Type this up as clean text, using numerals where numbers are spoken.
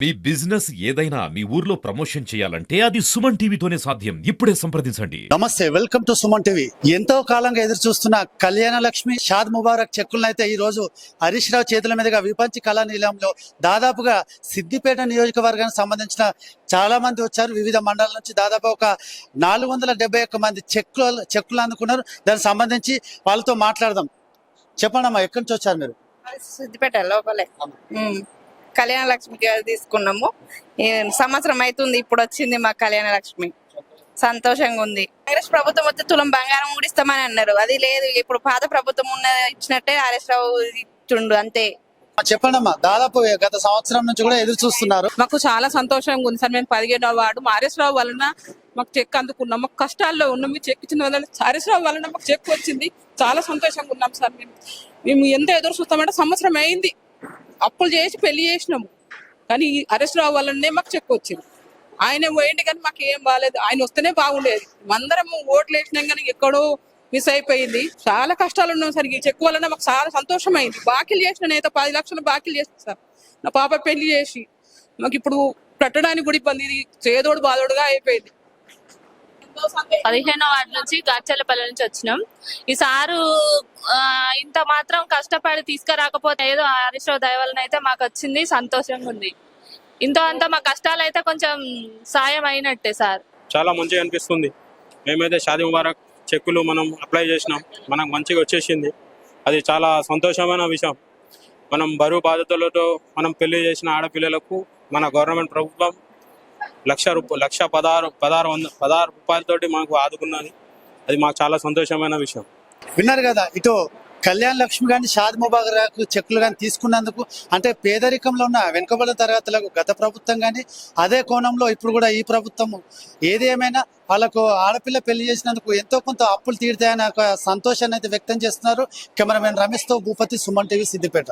మీ business ఏదైనా మీ ఊర్లో promotion చేయాలంటే అది సుమన్ టీవీతోనే సాధ్యం. ఇప్పుడే సంప్రదించండి. నమస్తే, వెల్కమ్ టు సుమన్ టీవీ. ఎంతో కాలంగా ఎదురు చూస్తున్న కళ్యాణ లక్ష్మి షాద్ ముబారక్ చెక్కులను అయితే ఈ రోజు హరీష్ రావు చేతుల మీదుగా విపంచి కళా నిలయంలో దాదాపుగా సిద్దిపేట నియోజకవర్గానికి సంబంధించిన చాలా మంది వచ్చారు. వివిధ మండలాల నుంచి దాదాపు ఒక 471 మంది చెక్కులు అందుకున్నారు. దానికి సంబంధించి వాళ్ళతో మాట్లాడదాం. చెప్పండి అమ్మా, ఎక్కడి నుంచి వచ్చారు మీరు? సిద్దిపేట లోపలే కళ్యాణ లక్ష్మి తీసుకున్నాము. సంవత్సరం అవుతుంది ఇప్పుడు వచ్చింది మా కళ్యాణ లక్ష్మి. సంతోషంగా ఉంది. కాంగ్రెస్ ప్రభుత్వం వస్తే తులం బంగారం కూడా ఇస్తామని అన్నారు, అది లేదు. ఇప్పుడు పాత ప్రభుత్వం ఉన్న ఇచ్చినట్టే హరీష్ రావు ఇచ్చిండు అంతే. చెప్పండి అమ్మా, దాదాపు గత సంవత్సరం నుంచి కూడా ఎదురు చూస్తున్నారు. మాకు చాలా సంతోషంగా ఉంది సార్. మేము 15వ వార్డు హరీష్ రావు వలన మాకు చెక్ అందుకున్నాం. మాకు కష్టాల్లో ఉన్నాం, మీ చెక్ ఇచ్చిన వల్ల హరీష్ రావు వలన మాకు చెక్ వచ్చింది. చాలా సంతోషంగా ఉన్నాం సార్. మేము ఎంత ఎదురు చూస్తామంటే సంవత్సరం అయింది, అప్పులు చేసి పెళ్లి చేసినాము, కానీ హరీష్ రావు వల్లనే మాకు చెక్ వచ్చింది. ఆయన పోయింది కానీ మాకు ఏం బాగాలేదు. ఆయన వస్తేనే బాగుండేది. అందరం ఓట్లు వేసినాం కానీ ఎక్కడో మిస్ అయిపోయింది. చాలా కష్టాలు ఉన్నాం సార్. ఈ చెక్ వలన మాకు చాలా సంతోషం అయింది. బాకీలు చేసిన నేత 10 లక్షలు బాకీలు చేసిన సార్. నా పాప పెళ్లి చేసి మాకు ఇప్పుడు పెట్టడానికి కూడా ఇబ్బంది. ఇది చేదోడు బాదోడుగా అయిపోయింది. 15వ వార్డు నుంచి గాచల్లపల్లి నుంచి వచ్చినాం. ఈ సారు ఇంత మాత్రం కష్టపడి తీసుకురాకపోతే ఏదో హరీష్ రావు దయ వలన అయితే మాకు వచ్చింది. సంతోషంగా ఉంది. ఇంత అంత మా కష్టాలు అయితే కొంచెం సాయం అయినట్టే సార్. చాలా మంచిగా అనిపిస్తుంది. మేమైతే షాదీ ముబారక్ చెక్కులు మనం అప్లై చేసినాం, మనకు మంచిగా వచ్చేసింది. అది చాలా సంతోషమైన విషయం. మనం బరువు బాధ్యతలతో మనం పెళ్లి చేసిన ఆడపిల్లలకు మన గవర్నమెంట్ ప్రభుత్వం 1,16,16 రూపాయలతోటి మనకు ఆదుకున్నది. అది మాకు చాలా సంతోషమైన విషయం. విన్నారు కదా, ఇటు కళ్యాణ లక్ష్మి కానీ షాద్ ముబారక్ చెక్కులు కానీ తీసుకున్నందుకు అంటే పేదరికంలో ఉన్న వెనుకబడిన తరగతులకు గత ప్రభుత్వం కానీ అదే కోణంలో ఇప్పుడు కూడా ఈ ప్రభుత్వం ఏది ఏమైనా వాళ్ళకు ఆడపిల్ల పెళ్లి చేసినందుకు ఎంతో కొంత అప్పులు తీరుతాయని ఒక సంతోషాన్ని అయితే వ్యక్తం చేస్తున్నారు. కెమెరామెన్ రమేష్తో భూపతి, సుమన్ టీవీ, సిద్దిపేట.